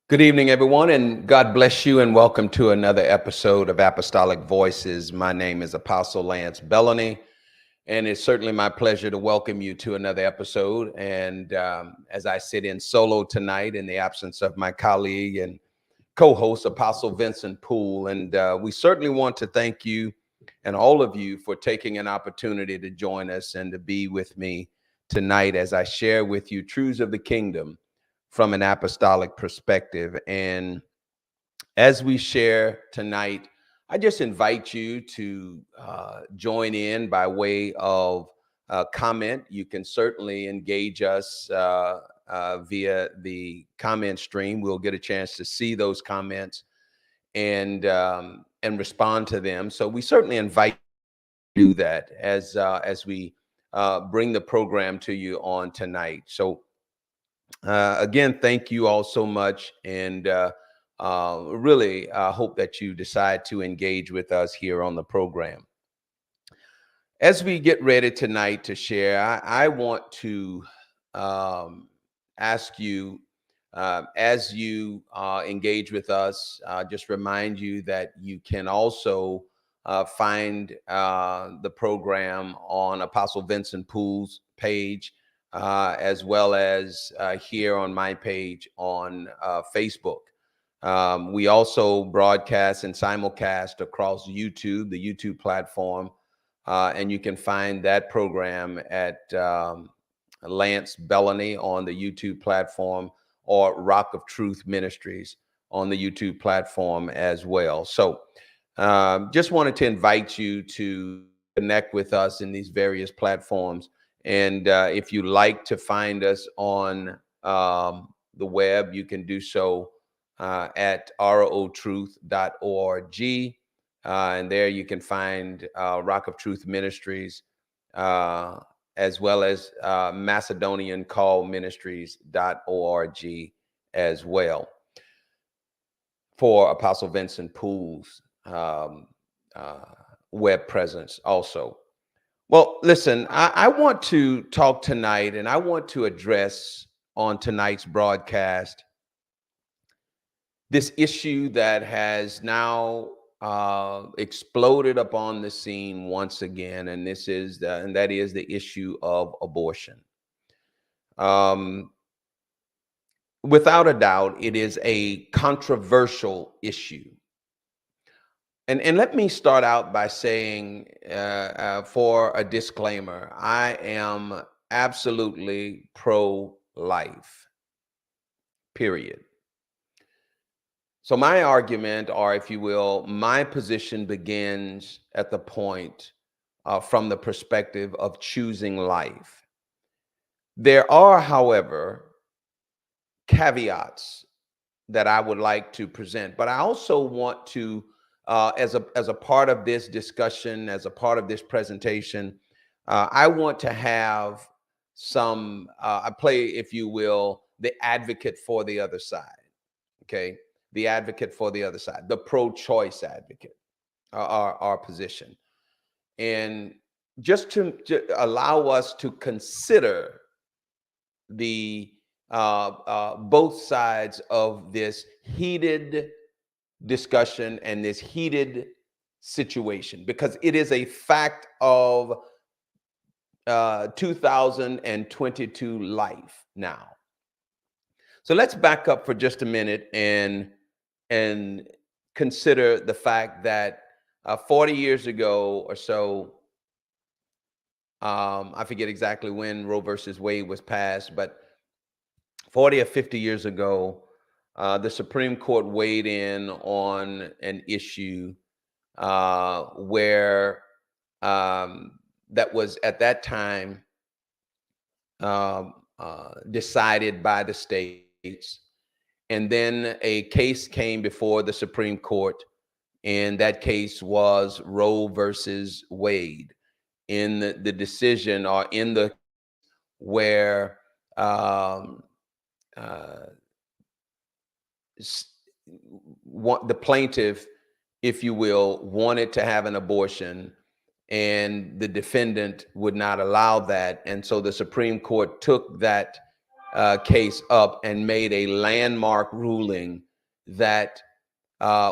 Good evening, everyone, and God bless you, and welcome to another episode of Apostolic Voices. My name is Apostle Lance Bellany, and it's certainly my pleasure to welcome you to another episode. And as I sit in solo tonight in the absence of my colleague and co-host, Apostle Vincent Poole, and we certainly want to thank you and all of you for taking an opportunity to join us and to be with me tonight as I share with you truths of the kingdom from an apostolic perspective. And as we share tonight, I just invite you to join in by way of comment. You can certainly engage us via the comment stream. We'll get a chance to see those comments and respond to them. So we certainly invite you to do that as we bring the program to you on tonight. So again, thank you all so much, and really hope that you decide to engage with us here on the program. As we get ready tonight to share, I want to ask you, as you engage with us, just remind you that you can also find the program on Apostle Vincent Poole's page, as well as here on my page on Facebook. We also broadcast and simulcast across YouTube, the YouTube platform, and you can find that program at Lance Bellany on the YouTube platform, or Rock of Truth Ministries on the YouTube platform as well. So just wanted to invite you to connect with us in these various platforms. And if you like to find us on the web, you can do so at rotruth.org. And there you can find Rock of Truth Ministries, as well as MacedonianCallMinistries.org as well, for Apostle Vincent Poole's web presence also. Well, listen, I want to talk tonight, and I want to address on tonight's broadcast this issue that has now exploded upon the scene once again, and that is the issue of abortion. Without a doubt, it is a controversial issue. And let me start out by saying, for a disclaimer, I am absolutely pro-life, period. So my argument, or if you will, my position begins at the point from the perspective of choosing life. There are, however, caveats that I would like to present, but I also want to, as a part of this discussion, as a part of this presentation, I want to have some, I play, if you will, the advocate for the other side, okay? The advocate for the other side, the pro-choice advocate, our position. And just to allow us to consider the both sides of this heated discussion and this heated situation, because it is a fact of 2022 life now. So let's back up for just a minute and consider the fact that 40 years ago or so, I forget exactly when Roe versus Wade was passed, but 40 or 50 years ago, the Supreme Court weighed in on an issue where that was at that time decided by the states. And then a case came before the Supreme Court, and that case was Roe versus Wade. In the decision, or in the where the plaintiff, if you will, wanted to have an abortion, and the defendant would not allow that. And so the Supreme Court took that case up and made a landmark ruling that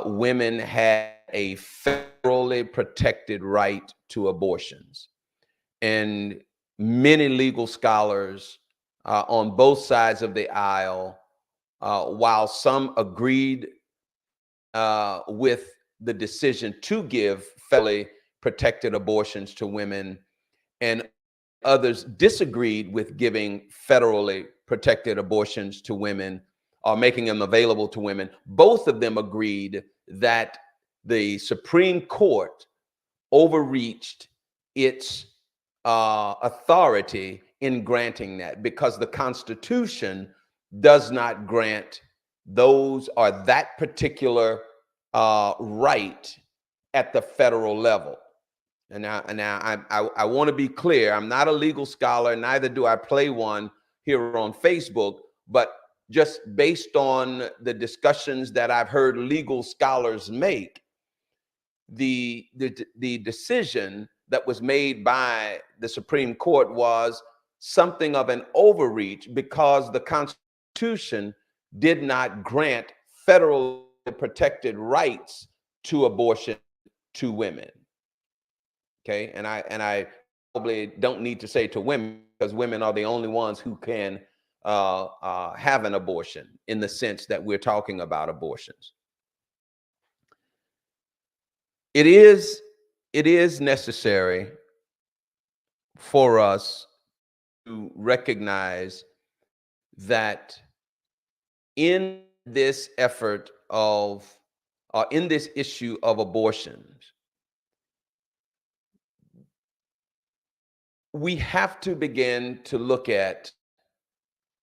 women had a federally protected right to abortions. And many legal scholars on both sides of the aisle, while some agreed with the decision to give federally protected abortions to women, and others disagreed with giving federally protected abortions to women or making them available to women. Both of them agreed that the Supreme Court overreached its authority in granting that, because the Constitution does not grant those or that particular right at the federal level. And I want to be clear. I'm not a legal scholar, neither do I play one here on Facebook, but just based on the discussions that I've heard legal scholars make, the decision that was made by the Supreme Court was something of an overreach, because the Constitution did not grant federally protected rights to abortion to women. Okay, and I probably don't need to say to women, because women are the only ones who can have an abortion in the sense that we're talking about abortions. It is necessary for us to recognize that in this effort of, in this issue of abortions, we have to begin to look at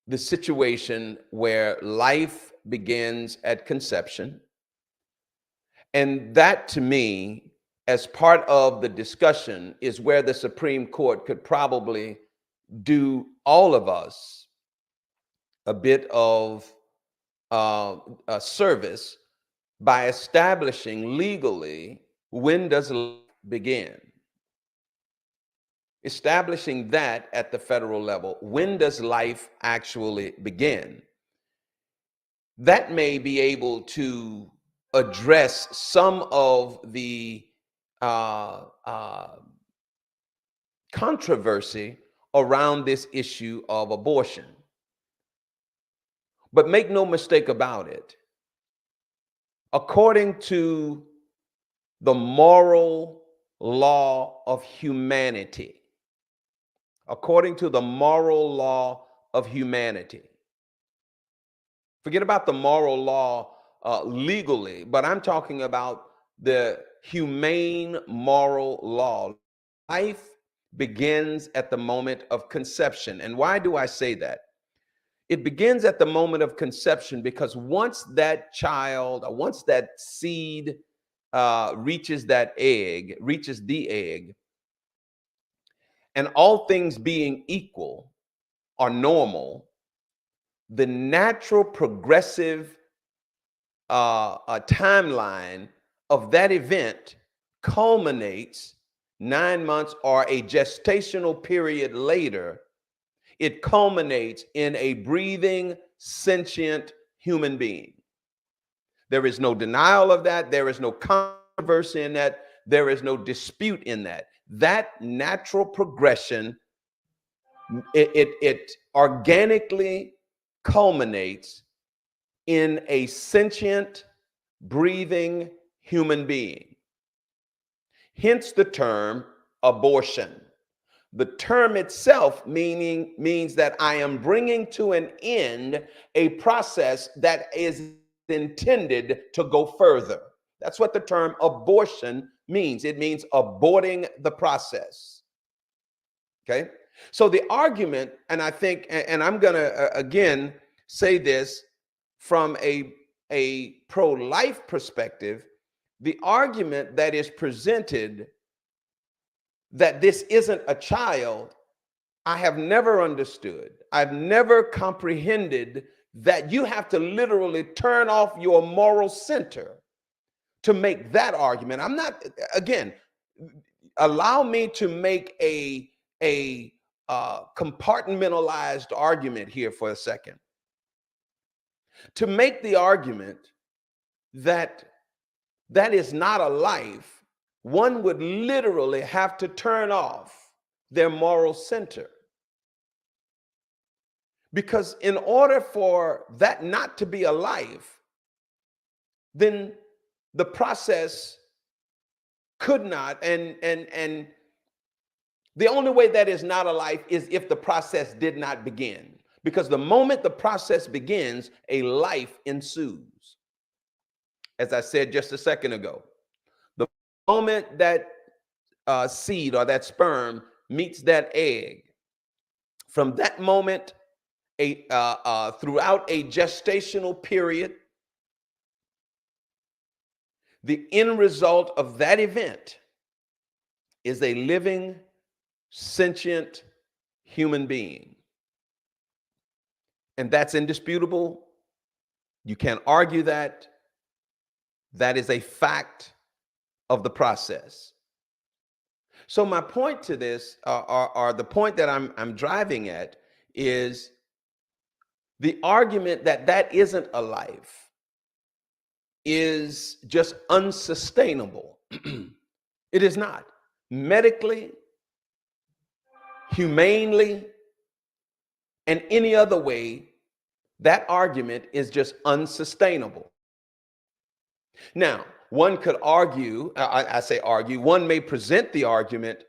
the situation where life begins at conception. And that, to me, as part of the discussion, is where the Supreme Court could probably do all of us a bit of a service by establishing legally, when does life begin? Establishing that at the federal level. When does life actually begin? That may be able to address some of the controversy around this issue of abortion. But make no mistake about it, according to the moral law of humanity, according to the moral law of humanity, forget about the moral law legally, but I'm talking about the humane moral law. Life begins at the moment of conception. And why do I say that? It begins at the moment of conception because once that child, or once that seed reaches the egg, and all things being equal or normal, the natural progressive timeline of that event culminates 9 months or a gestational period later. It culminates in a breathing, sentient human being. There is no denial of that. There is no controversy in that. There is no dispute in that. That natural progression, it organically culminates in a sentient, breathing human being. Hence the term abortion. The term itself means that I am bringing to an end a process that is intended to go further. That's what the term abortion means. It means aborting the process. Okay? So the argument, and I think, and I'm going to again say this from a pro-life perspective, the argument that is presented that this isn't a child, I have never understood. I've never comprehended that you have to literally turn off your moral center to make that argument. I'm not, again, allow me to make a compartmentalized argument here for a second. To make the argument that that is not a life, one would literally have to turn off their moral center. Because in order for that not to be a life, then the process could not, and the only way that is not a life is if the process did not begin. Because the moment the process begins, a life ensues. As I said just a second ago, the moment that seed or that sperm meets that egg, from that moment, throughout a gestational period, the end result of that event is a living, sentient human being. And that's indisputable. You can't argue that. That is a fact of the process. So my point to this, or the point that I'm driving at, is the argument that that isn't a life is just unsustainable. It is not. Medically, humanely, and any other way, that argument is just unsustainable. Now, one could argue, I say argue, one may present the argument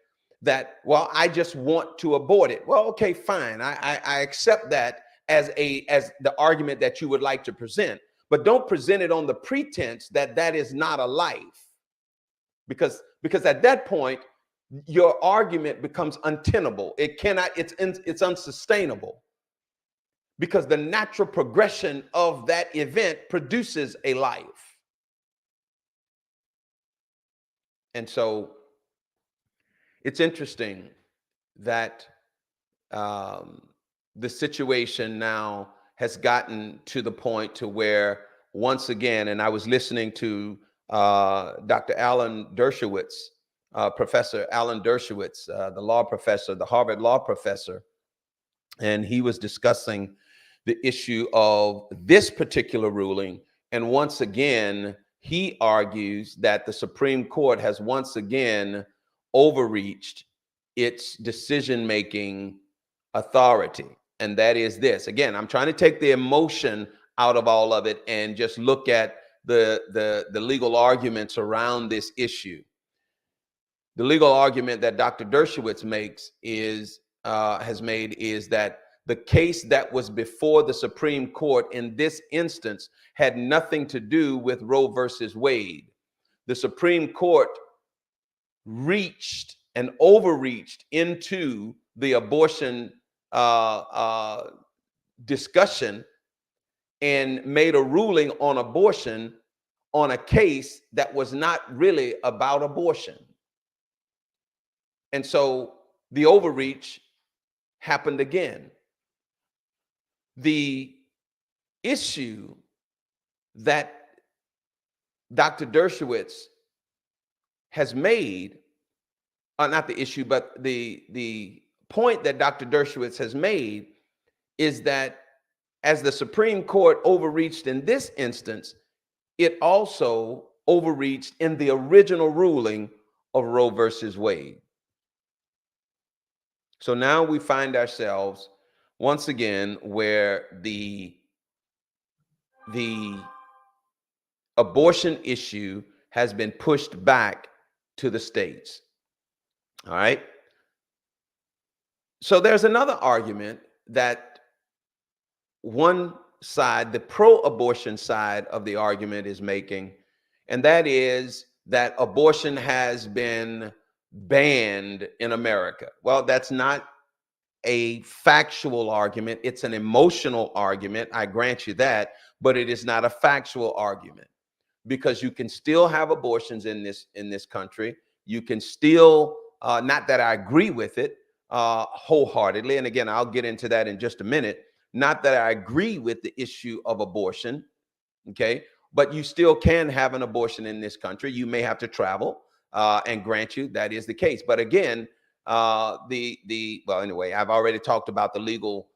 that, well, I just want to abort it. Well, okay, fine. I accept that as the argument that you would like to present, but don't present it on the pretense that that is not a life. Because at that point, your argument becomes untenable. It cannot, it's unsustainable. Because the natural progression of that event produces a life. And so it's interesting that the situation now has gotten to the point to where, once again, and I was listening to Dr. Alan Dershowitz, Professor Alan Dershowitz, the law professor, the Harvard law professor, and he was discussing the issue of this particular ruling. And once again, he argues that the Supreme Court has once again overreached its decision-making authority. And that is this. Again, I'm trying to take the emotion out of all of it and just look at the legal arguments around this issue. The legal argument that Dr. Dershowitz has made is that the case that was before the Supreme Court in this instance had nothing to do with Roe versus Wade. The Supreme Court reached and overreached into the abortion discussion and made a ruling on abortion on a case that was not really about abortion. And so the overreach happened again. The issue that Dr. Dershowitz has made, not the issue, but the point that Dr. Dershowitz has made is that as the Supreme Court overreached in this instance, it also overreached in the original ruling of Roe versus Wade. So now we find ourselves once again where the abortion issue has been pushed back to the states. All right. So there's another argument that one side, the pro-abortion side of the argument, is making, and that is that abortion has been banned in America. Well, that's not a factual argument. It's an emotional argument. I grant you that, but it is not a factual argument, because you can still have abortions in this country. You can still, not that I agree with it wholeheartedly, and again, I'll get into that in just a minute. Not that I agree with the issue of abortion, okay? But you still can have an abortion in this country. You may have to travel, and grant you that is the case. But again, Well, anyway, I've already talked about the legal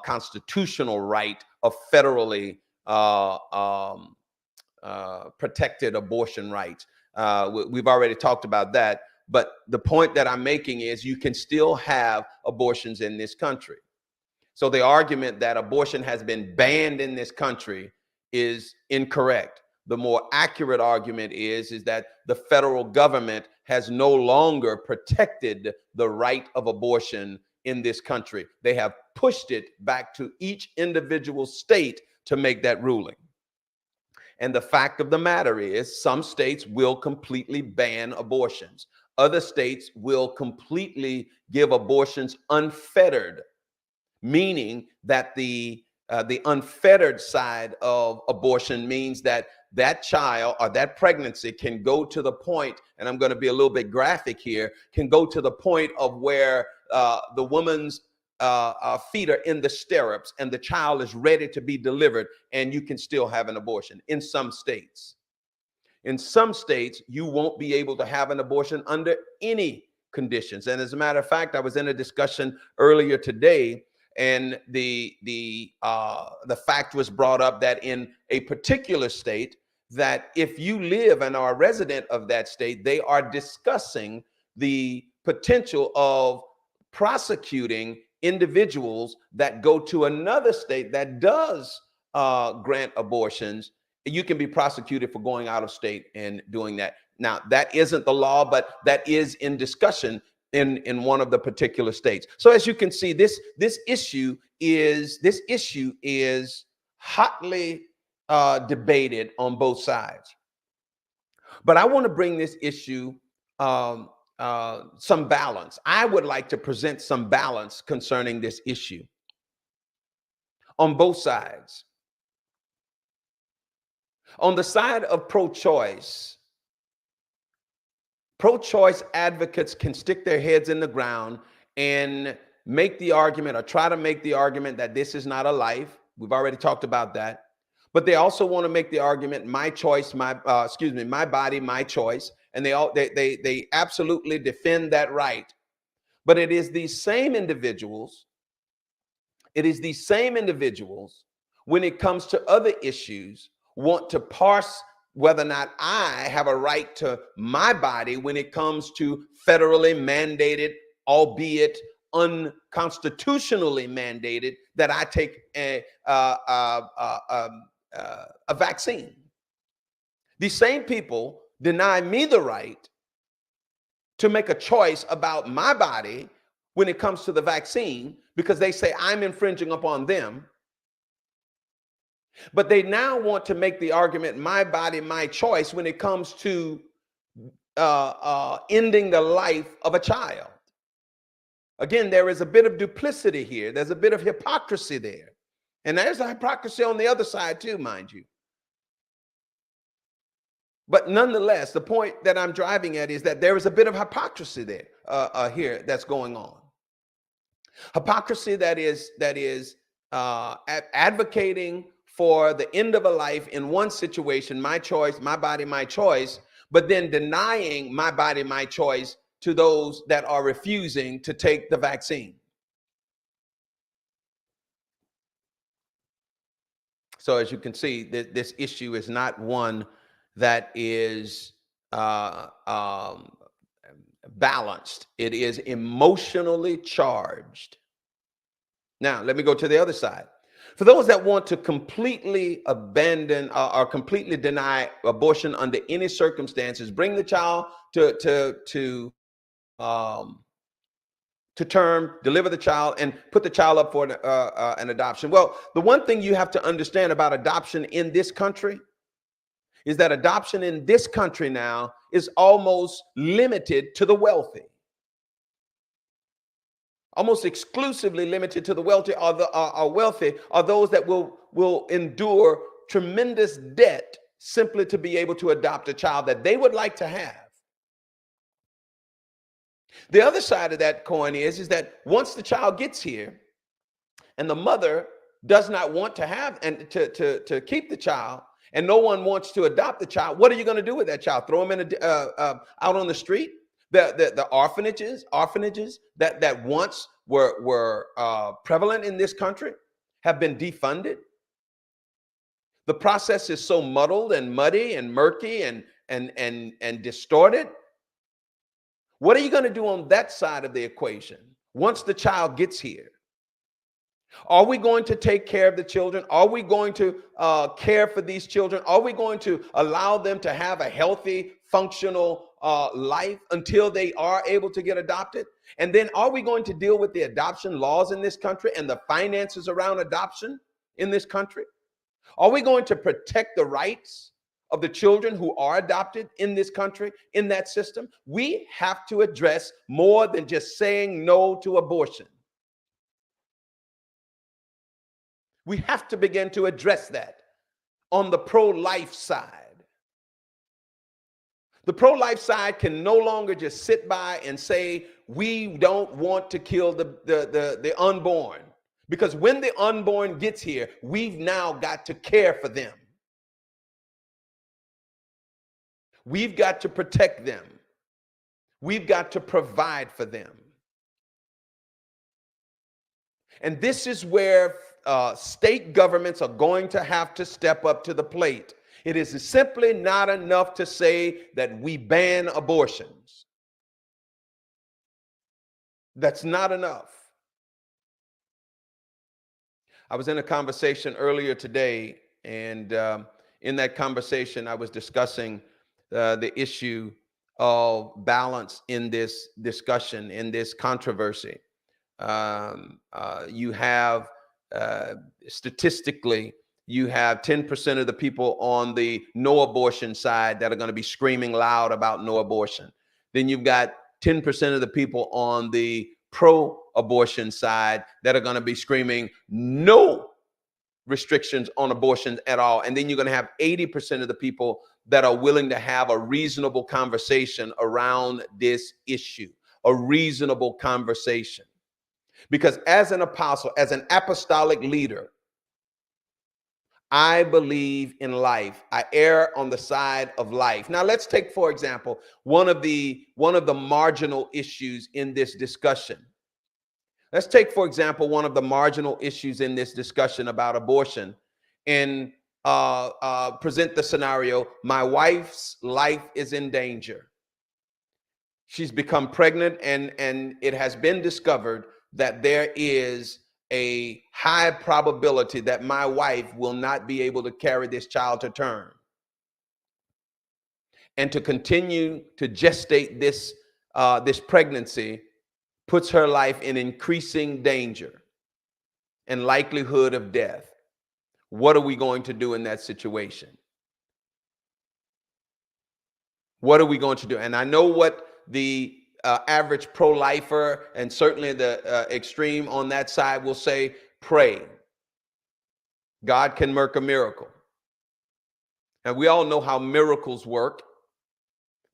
constitutional right of federally protected abortion rights. We've already talked about that. But the point that I'm making is you can still have abortions in this country. So the argument that abortion has been banned in this country is incorrect. The more accurate argument is that the federal government has no longer protected the right of abortion in this country. They have pushed it back to each individual state to make that ruling. And the fact of the matter is, some states will completely ban abortions. Other states will completely give abortions unfettered, meaning that the unfettered side of abortion means that that child or that pregnancy can go to the point, and I'm going to be a little bit graphic here, can go to the point of where the woman's feet are in the stirrups and the child is ready to be delivered, and you can still have an abortion in some states. In some states, you won't be able to have an abortion under any conditions. And as a matter of fact, I was in a discussion earlier today, and the fact was brought up that in a particular state, that if you live and are a resident of that state, they are discussing the potential of prosecuting individuals that go to another state that does grant abortions. You can be prosecuted for going out of state and doing that. Now, that isn't the law, but that is in discussion in one of the particular states. So as you can see, this issue is hotly debated on both sides. But I want to bring this issue some balance. I would like to present some balance concerning this issue on both sides. On the side of pro-choice advocates can stick their heads in the ground and make the argument, or try to make the argument, that this is not a life. We've already talked about that. But they also want to make the argument, my choice, my body, my choice. And they absolutely defend that right. But it is these same individuals, when it comes to other issues, want to parse whether or not I have a right to my body when it comes to federally mandated, albeit unconstitutionally mandated, that I take a vaccine. These same people deny me the right to make a choice about my body when it comes to the vaccine, because they say I'm infringing upon them. But they now want to make the argument, my body, my choice, when it comes to ending the life of a child. Again, there is a bit of duplicity here. There's a bit of hypocrisy there. And there's a hypocrisy on the other side too, mind you. But nonetheless, the point that I'm driving at is that there is a bit of hypocrisy there here that's going on. Hypocrisy that is advocating for the end of a life in one situation, my choice, my body, my choice, but then denying my body, my choice to those that are refusing to take the vaccine. So as you can see, this issue is not one that is balanced. It is emotionally charged. Now, let me go to the other side. For those that want to completely abandon or completely deny abortion under any circumstances, bring the child to term, deliver the child, and put the child up for an adoption. Well, the one thing you have to understand about adoption in this country is that adoption in this country now is almost limited to the wealthy. Almost exclusively limited to the wealthy, are those that will endure tremendous debt simply to be able to adopt a child that they would like to have. The other side of that coin is that once the child gets here and the mother does not want to have and to keep the child, and no one wants to adopt the child, what are you going to do with that child? Throw him out on the street? The orphanages that once were prevalent in this country have been defunded. The process is so muddled and muddy and murky and distorted. What are you going to do on that side of the equation once the child gets here? Are we going to take care of the children? Are we going to care for these children? Are we going to allow them to have a healthy, functional life until they are able to get adopted? And then are we going to deal with the adoption laws in this country and the finances around adoption in this country? Are we going to protect the rights of the children who are adopted in this country, in that system? We have to address more than just saying no to abortion. We have to begin to address that on the pro-life side. The pro-life side can no longer just sit by and say, we don't want to kill the unborn. Because when the unborn gets here, we've now got to care for them. We've got to protect them. We've got to provide for them. And this is where state governments are going to have to step up to the plate. It is simply not enough to say that we ban abortions. That's not enough. I was in a conversation earlier today, and in that conversation, I was discussing the issue of balance in this discussion, in this controversy. You have statistically, you have 10% of the people on the no abortion side that are going to be screaming loud about no abortion. Then you've got 10% of the people on the pro-abortion side that are going to be screaming no restrictions on abortions at all. And then you're going to have 80% of the people that are willing to have a reasonable conversation around this issue, a reasonable conversation. Because as an apostle, as an apostolic leader, I believe in life. I err on the side of life. Now, let's take, for example, one of the marginal issues in this discussion. Let's take, for example, one of the marginal issues in this discussion about abortion and present the scenario: my wife's life is in danger. She's become pregnant, and it has been discovered that there is a high probability that my wife will not be able to carry this child to term. And to continue to gestate this pregnancy puts her life in increasing danger and likelihood of death. What are we going to do in that situation? What are we going to do? And I know what the average pro-lifer and certainly the extreme on that side will say: pray. God can work a miracle. And we all know how miracles work.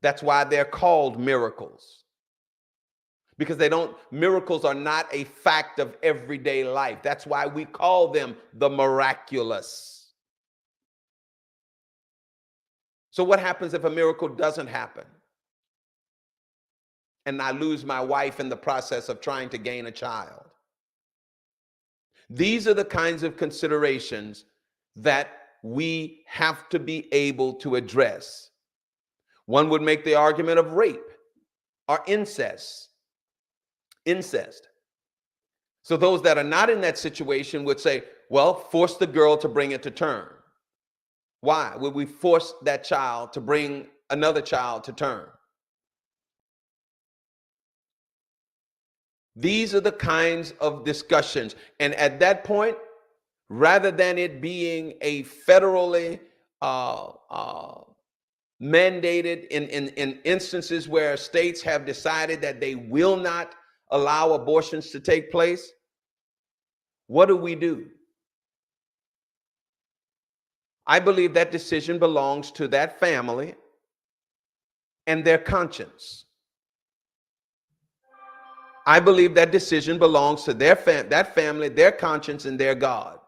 That's why they're called miracles. Because miracles are not a fact of everyday life. That's why we call them the miraculous. So what happens if a miracle doesn't happen and I lose my wife in the process of trying to gain a child? These are the kinds of considerations that we have to be able to address. One would make the argument of rape or incest. So those that are not in that situation would say, well, force the girl to bring it to term. Why would we force that child to bring another child to term? These are the kinds of discussions. And at that point, rather than it being a federally mandated in instances where states have decided that they will not allow abortions to take place, what do? I believe that decision belongs to that family and their conscience. I believe that decision belongs to that family, their conscience, and their God.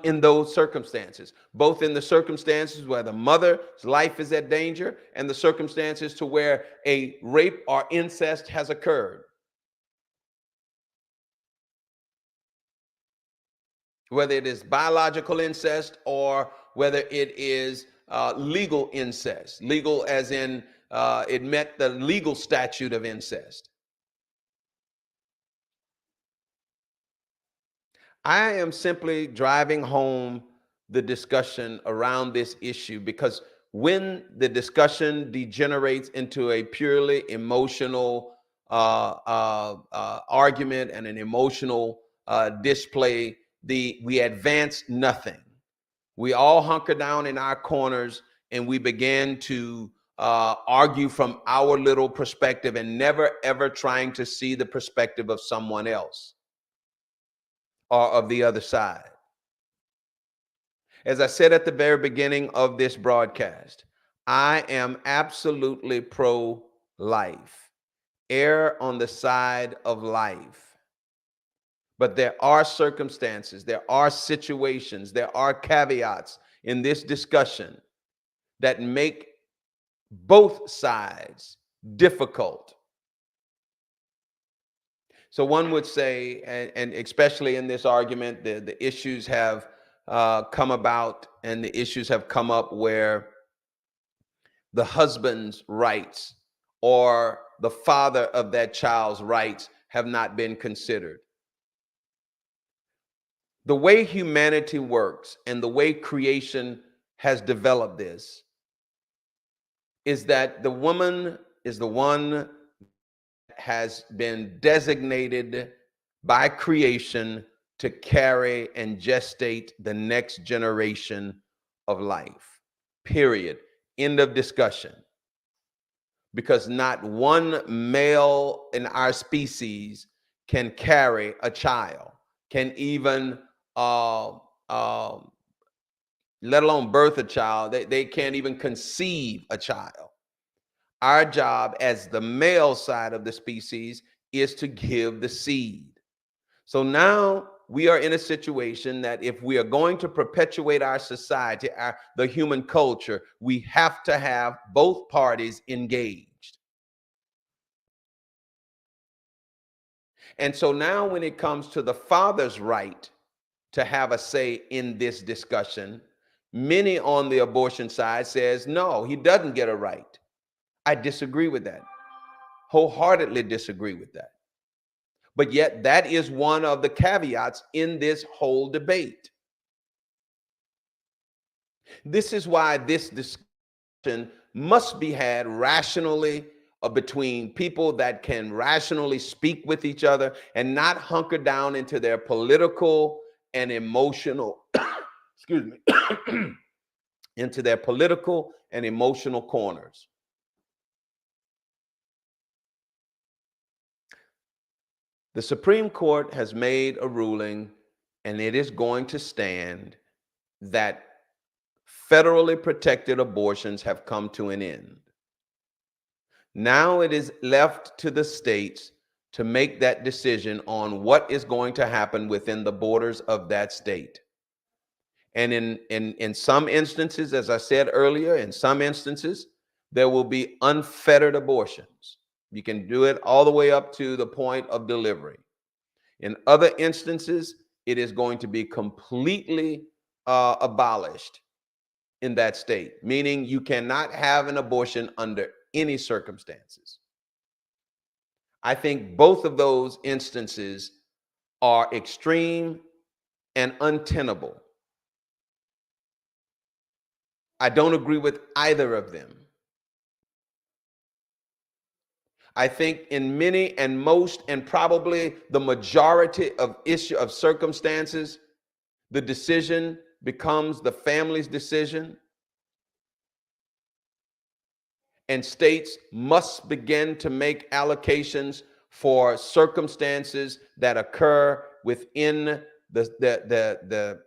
in those circumstances, both in the circumstances where the mother's life is at danger and the circumstances to where a rape or incest has occurred, whether it is biological incest or whether it is legal incest, legal as in it met the legal statute of incest. I am simply driving home the discussion around this issue because when the discussion degenerates into a purely emotional argument and an emotional display, we advance nothing. We all hunker down in our corners and we begin to argue from our little perspective and never ever trying to see the perspective of someone else or of the other side. As I said at the very beginning of this broadcast, I am absolutely pro-life, err on the side of life. But there are circumstances, there are situations, there are caveats in this discussion that make both sides difficult. So one would say, and especially in this argument, the issues have come about and the issues have come up where the husband's rights or the father of that child's rights have not been considered. The way humanity works and the way creation has developed this is that the woman is the one has been designated by creation to carry and gestate the next generation of life. Period. End of discussion. Because not one male in our species can carry a child, can even, let alone birth a child. They can't even conceive a child. Our job as the male side of the species is to give the seed. So now we are in a situation that if we are going to perpetuate our society, the human culture, we have to have both parties engaged. And so now when it comes to the father's right to have a say in this discussion, many on the abortion side says, no, he doesn't get a right. I disagree with that. Wholeheartedly disagree with that. But yet that is one of the caveats in this whole debate. This is why this discussion must be had rationally between people that can rationally speak with each other and not hunker down into their political and emotional, excuse me, into their political and emotional corners. The Supreme Court has made a ruling, and it is going to stand, that federally protected abortions have come to an end. Now it is left to the states to make that decision on what is going to happen within the borders of that state. And in some instances, as I said earlier, in some instances, there will be unfettered abortions. You can do it all the way up to the point of delivery. In other instances, it is going to be completely abolished in that state, meaning you cannot have an abortion under any circumstances. I think both of those instances are extreme and untenable. I don't agree with either of them. I think in many and most and probably the majority of circumstances, the decision becomes the family's decision. And states must begin to make allocations for circumstances that occur within the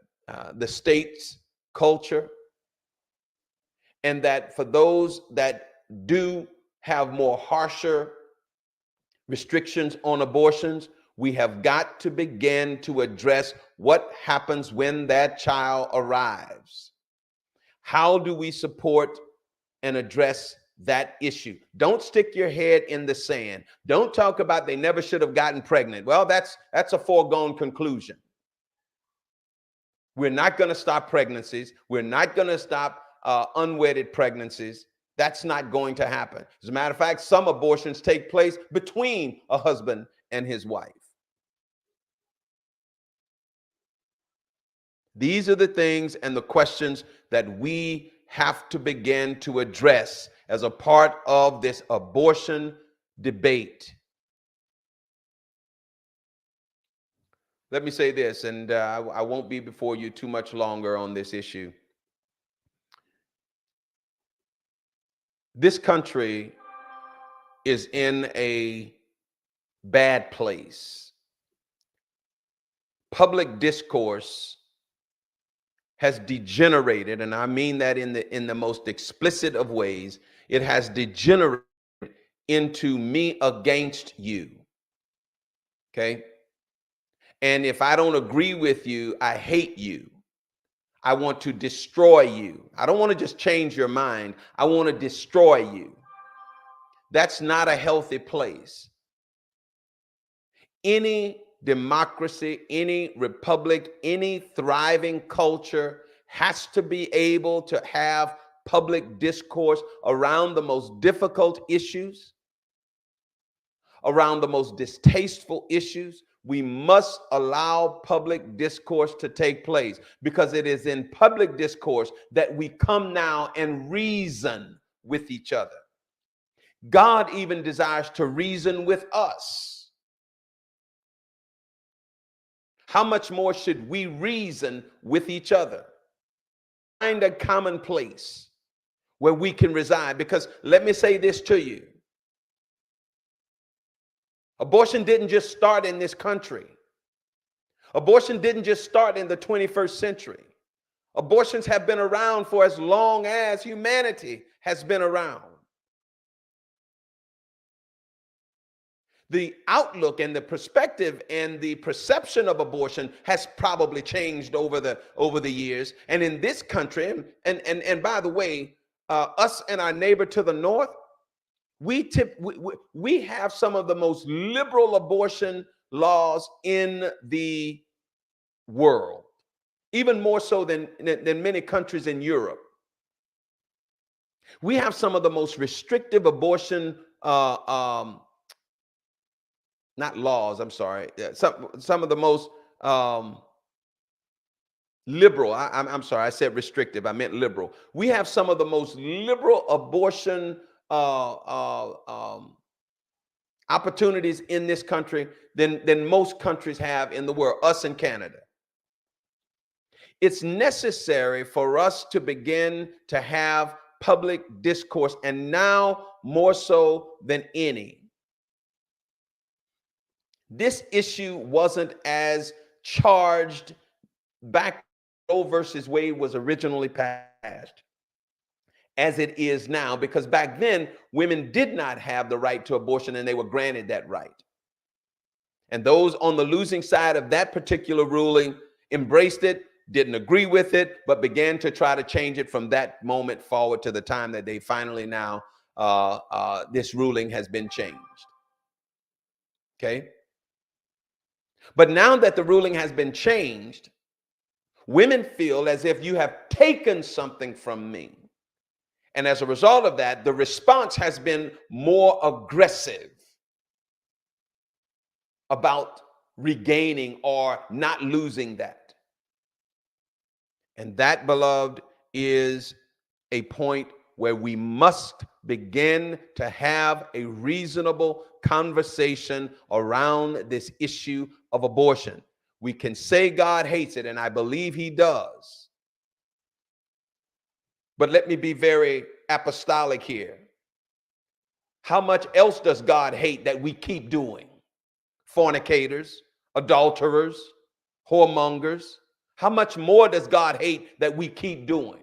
state's culture. And that for those that do have more harsher restrictions on abortions, We have got to begin to address what happens when that child arrives. How do we support and address that issue? Don't stick your head in the sand. Don't talk about they never should have gotten pregnant. Well, that's a foregone conclusion. We're not going to stop pregnancies. We're not going to stop unwedded pregnancies. That's not going to happen. As a matter of fact, some abortions take place between a husband and his wife. These are the things and the questions that we have to begin to address as a part of this abortion debate. Let me say this, and I won't be before you too much longer on this issue. This country is in a bad place. Public discourse has degenerated, and I mean that in the most explicit of ways. It has degenerated into me against you. Okay? And if I don't agree with you, I hate you. I want to destroy you. I don't want to just change your mind. I want to destroy you. That's not a healthy place. Any democracy, any republic, any thriving culture has to be able to have public discourse around the most difficult issues, around the most distasteful issues. We must allow public discourse to take place, because it is in public discourse that we come now and reason with each other. God even desires to reason with us. How much more should we reason with each other? Find a common place where we can reside. Because let me say this to you. Abortion didn't just start in this country. Abortion didn't just start in the 21st century. Abortions have been around for as long as humanity has been around. The outlook and the perspective and the perception of abortion has probably changed over the years. And in this country, and by the way, us and our neighbor to the north, we have some of the most liberal abortion laws in the world, even more so than many countries in Europe. We have some of the most restrictive abortion not laws, I'm sorry. Some of the most liberal, I'm sorry, I said restrictive, I meant liberal. We have some of the most liberal abortion opportunities in this country than most countries have in the world, us and Canada. It's necessary for us to begin to have public discourse, and now more so than any. This issue wasn't as charged back when Roe versus Wade was originally passed as it is now, because back then women did not have the right to abortion and they were granted that right. And those on the losing side of that particular ruling embraced it, didn't agree with it, but began to try to change it from that moment forward to the time that they finally now, this ruling has been changed. Okay? But now that the ruling has been changed, women feel as if you have taken something from me. And as a result of that, the response has been more aggressive about regaining or not losing that. And that, beloved, is a point where we must begin to have a reasonable conversation around this issue of abortion. We can say God hates it, and I believe he does. But let me be very apostolic here. How much else does God hate that we keep doing? Fornicators, adulterers, whoremongers. How much more does God hate that we keep doing?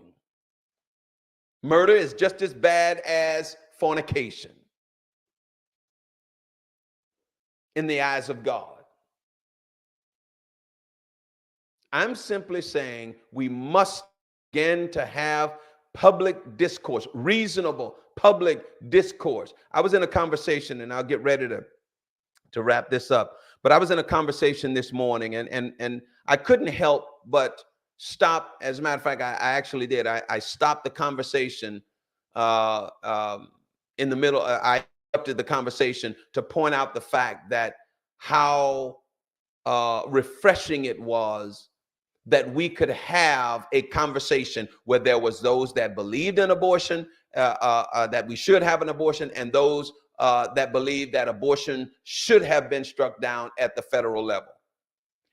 Murder is just as bad as fornication in the eyes of God. I'm simply saying we must begin to have public discourse, reasonable public discourse. I was in a conversation, and I'll get ready to wrap this up. But I was in a conversation this morning, and I couldn't help but stop. As a matter of fact, I actually did. I stopped the conversation uh, um, in the middle. I interrupted the conversation to point out the fact that how refreshing it was that we could have a conversation where there was those that believed in abortion, that we should have an abortion, and those that believed that abortion should have been struck down at the federal level.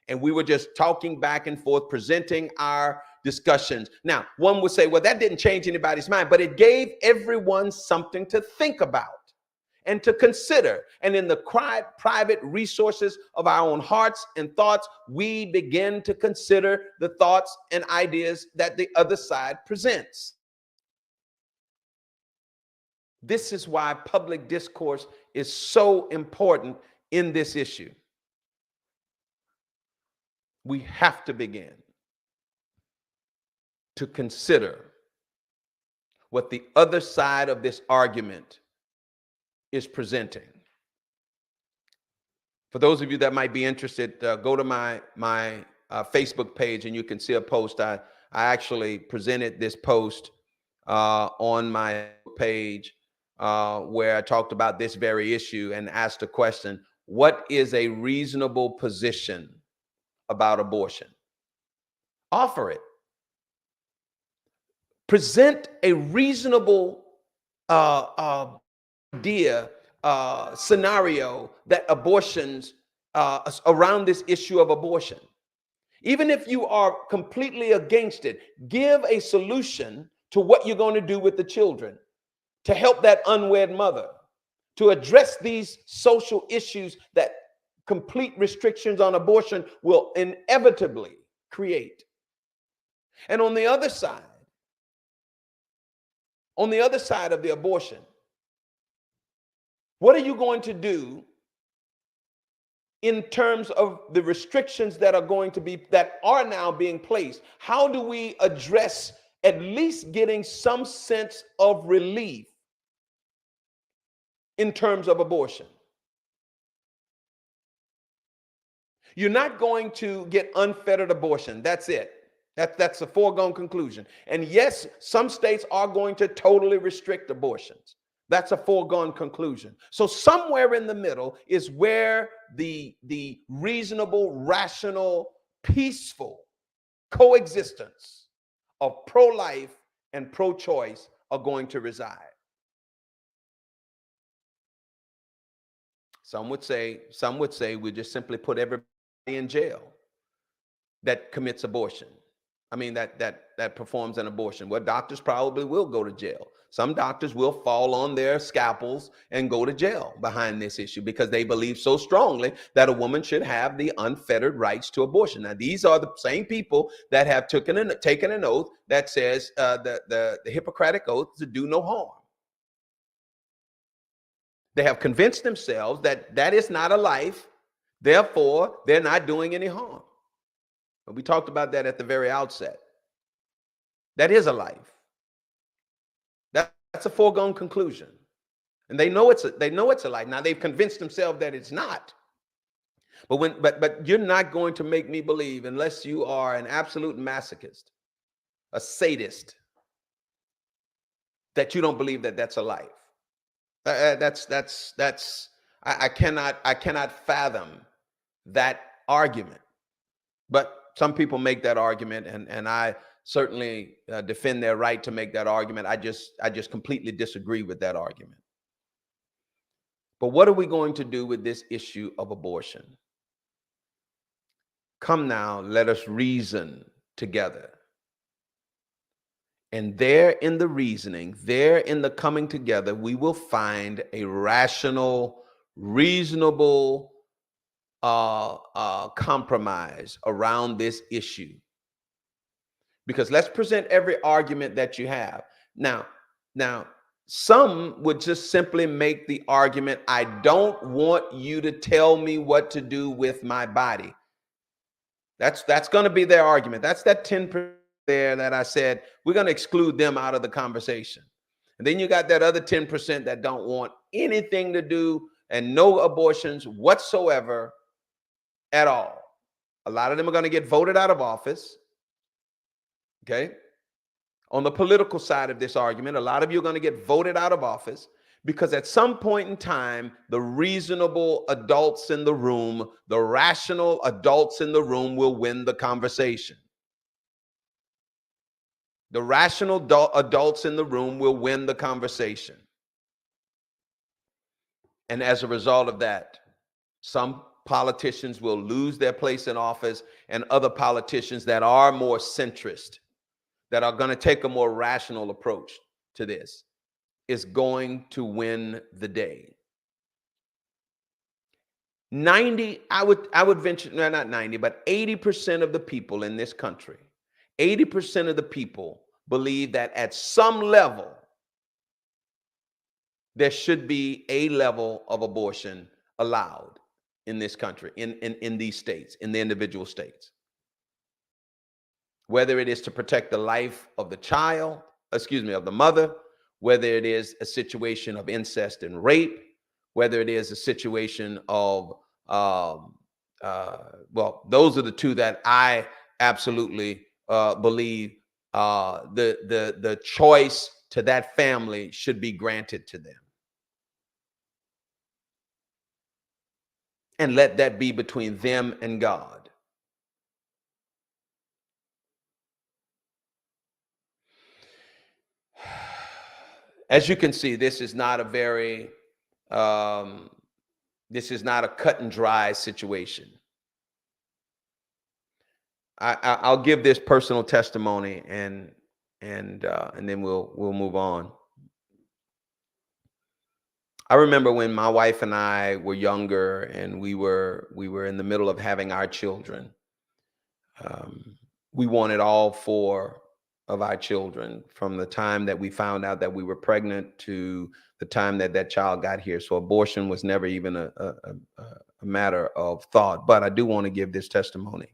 And we were just talking back and forth, presenting our discussions. Now, one would say, well, that didn't change anybody's mind, but it gave everyone something to think about and to consider. And in the private resources of our own hearts and thoughts, we begin to consider the thoughts and ideas that the other side presents. This is why public discourse is so important in this issue. We have to begin to consider what the other side of this argument is presenting. For those of you that might be interested, go to my Facebook page, and you can see a post. I actually presented this post on my page where I talked about this very issue and asked the question, what is a reasonable position about abortion? Offer it. Present a reasonable idea, scenario that abortions around this issue of abortion. Even if you are completely against it, give a solution to what you're going to do with the children, to help that unwed mother, to address these social issues that complete restrictions on abortion will inevitably create. And on the other side of the abortion, what are you going to do in terms of the restrictions that are now being placed? How do we address at least getting some sense of relief in terms of abortion? You're not going to get unfettered abortion. That's it. That's a foregone conclusion. And yes, some states are going to totally restrict abortions. That's a foregone conclusion. So somewhere in the middle is where the reasonable, rational, peaceful coexistence of pro-life and pro-choice are going to reside. Some would say we just simply put everybody in jail that commits abortion. I mean, that performs an abortion. Well, doctors probably will go to jail. Some doctors will fall on their scalpels and go to jail behind this issue because they believe so strongly that a woman should have the unfettered rights to abortion. Now, these are the same people that have taken an oath that says the Hippocratic oath to do no harm. They have convinced themselves that that is not a life, therefore they're not doing any harm. But we talked about that at the very outset. That is a life. That's a foregone conclusion. And they know it's a life. Now they've convinced themselves that it's not. But you're not going to make me believe, unless you are an absolute masochist, a sadist, that you don't believe that that's a life. I cannot fathom that argument. But some people make that argument, and I certainly defend their right to make that argument. I just completely disagree with that argument. But what are we going to do with this issue of abortion? Come now, let us reason together. And there in the reasoning, there in the coming together, we will find a rational, reasonable compromise around this issue. Because let's present every argument that you have. Now, some would just simply make the argument, I don't want you to tell me what to do with my body. That's going to be their argument. That's that 10% there that I said we're going to exclude them out of the conversation. And then you got that other 10% that don't want anything to do and no abortions whatsoever at all. A lot of them are going to get voted out of office. Okay. On the political side of this argument, a lot of you are going to get voted out of office because at some point in time, the reasonable adults in the room, the rational adults in the room will win the conversation. The rational adults in the room will win the conversation. And as a result of that, some politicians will lose their place in office, and other politicians that are more centrist, that are going to take a more rational approach to this, is going to win the day. 90, I would venture, no, not 90, but 80% of the people in this country, 80% of the people believe that at some level, there should be a level of abortion allowed in this country, in these states, in the individual states. Whether it is to protect the life of the child, of the mother, whether it is a situation of incest and rape, whether it is a situation of, well, those are the two that I absolutely believe the choice to that family should be granted to them. And let that be between them and God. As you can see, this is not a very, this is not a cut and dry situation. I'll give this personal testimony and then we'll move on. I remember when my wife and I were younger and we were in the middle of having our children. We wanted all four of our children from the time that we found out that we were pregnant to the time that that child got here. So abortion was never even a matter of thought. But I do want to give this testimony.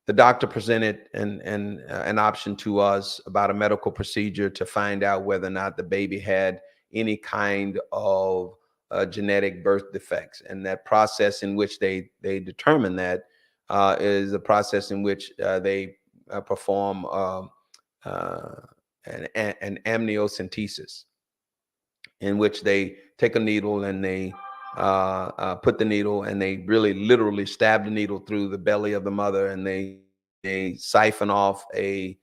The doctor presented an option to us about a medical procedure to find out whether or not the baby had any kind of genetic birth defects. And that process in which they determine that is a process in which they perform an amniocentesis, in which they take a needle and they put the needle and they really literally stab the needle through the belly of the mother, and they siphon off a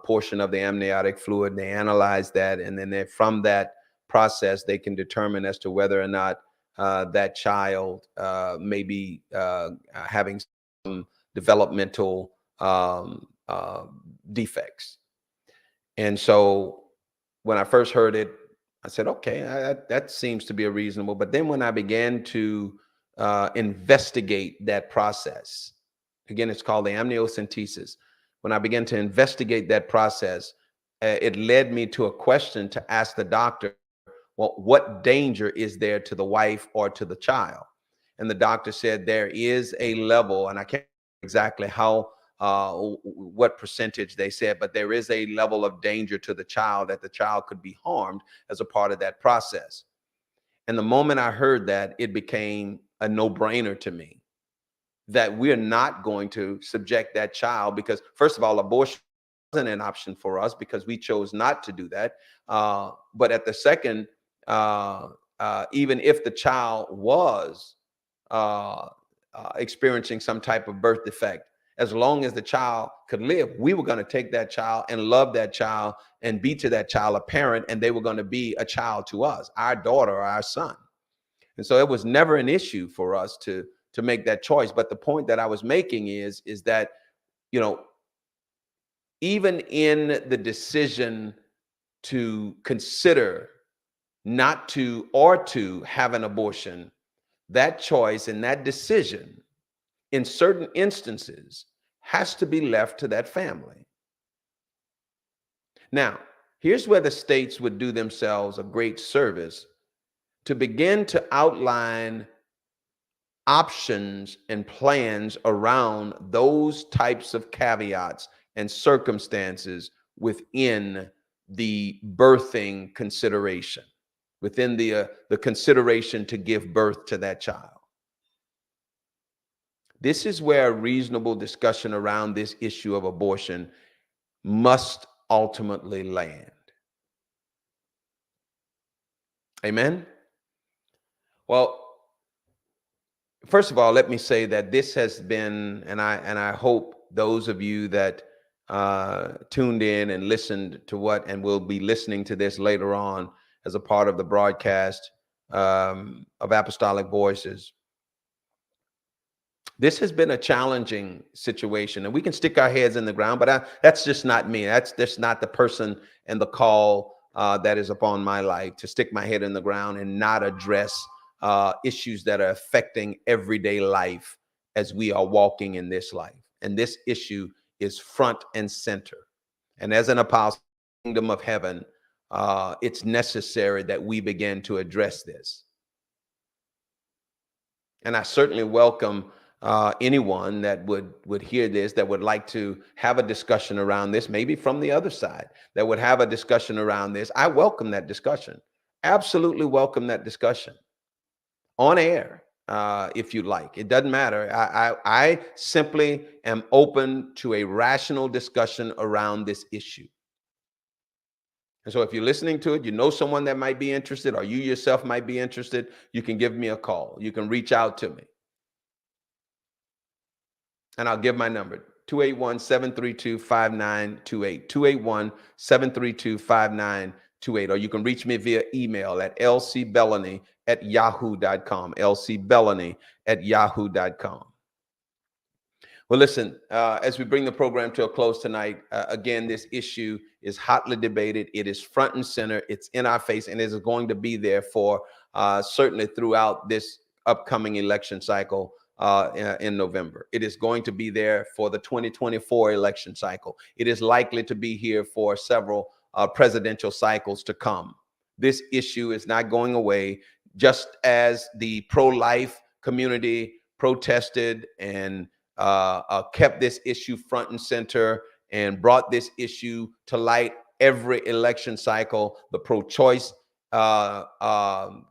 portion of the amniotic fluid. They analyze that, and then from that process, they can determine as to whether or not that child may be having some developmental defects. And so when I first heard it, I said, okay, that seems to be a reasonable. But then when I began to investigate that process, again, it's called the amniocentesis. When I began to investigate that process, it led me to a question to ask the doctor, well, what danger is there to the wife or to the child? And the doctor said there is a level, and I can't remember exactly how, what percentage they said, but there is a level of danger to the child, that the child could be harmed as a part of that process. And the moment I heard that, it became a no-brainer to me that we're not going to subject that child, because first of all, abortion wasn't an option for us because we chose not to do that. But at the second, even if the child was experiencing some type of birth defect, as long as the child could live, we were going to take that child and love that child and be to that child a parent, and they were going to be a child to us, our daughter or our son. And so it was never an issue for us to make that choice. But the point that I was making is that, you know, even in the decision to consider not to or to have an abortion, that choice and that decision in certain instances has to be left to that family. Now, here's where the states would do themselves a great service to begin to outline options and plans around those types of caveats and circumstances within the birthing consideration, within the consideration to give birth to that child. This is where a reasonable discussion around this issue of abortion must ultimately land. Amen. Well, first of all, let me say that this has been, and I hope those of you that tuned in and listened to what, and will be listening to this later on as a part of the broadcast of Apostolic Voices. This has been a challenging situation, and we can stick our heads in the ground, but that's just not me. That's just not the person and the call that is upon my life, to stick my head in the ground and not address issues that are affecting everyday life as we are walking in this life. And this issue is front and center. And as an apostle in the kingdom of heaven, it's necessary that we begin to address this. And I certainly welcome anyone that would hear this, that would like to have a discussion around this, maybe from the other side, that would have a discussion around this. I welcome that discussion. Absolutely welcome that discussion on air, if you like. It doesn't matter. I simply am open to a rational discussion around this issue. And so if you're listening to it, you know someone that might be interested, or you yourself might be interested, you can give me a call. You can reach out to me. And I'll give my number, 281-732-5928, 281-732-5928. Or you can reach me via email at lcbellany@yahoo.com, lcbellany@yahoo.com. Well, listen, as we bring the program to a close tonight, again, this issue is hotly debated. It is front and center. It's in our face, and it is going to be there for certainly throughout this upcoming election cycle in November. It is going to be there for the 2024 election cycle. It is likely to be here for several presidential cycles to come. This issue is not going away, just as the pro-life community protested and kept this issue front and center and brought this issue to light every election cycle. The pro-choice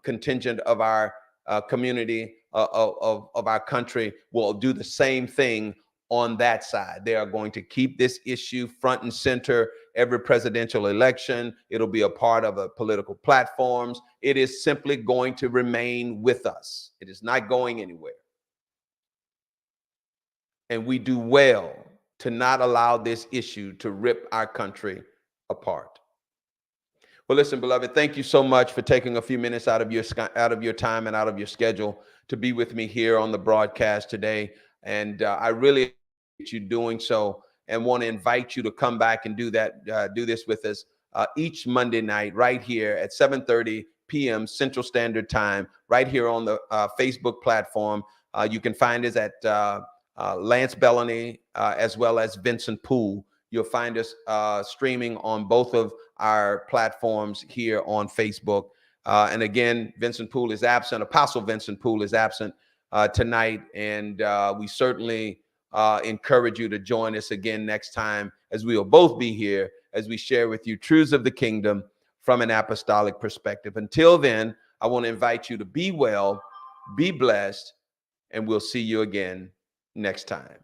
contingent of our community, of our country, will do the same thing on that side. They are going to keep this issue front and center every presidential election. It'll be a part of a political platforms. It is simply going to remain with us. It is not going anywhere. And we do well to not allow this issue to rip our country apart. Well, listen, beloved, thank you so much for taking a few minutes out of your time and out of your schedule to be with me here on the broadcast today. And I really appreciate you doing so, and want to invite you to come back and do this with us each Monday night right here at 7:30 p.m. Central Standard Time, right here on the Facebook platform. You can find us at Lance Bellany, as well as Vincent Poole. You'll find us streaming on both of our platforms here on Facebook. And again, Vincent Poole is absent. Apostle Vincent Poole is absent tonight. And we certainly encourage you to join us again next time, as we will both be here as we share with you truths of the kingdom from an apostolic perspective. Until then, I want to invite you to be well, be blessed, and we'll see you again next time.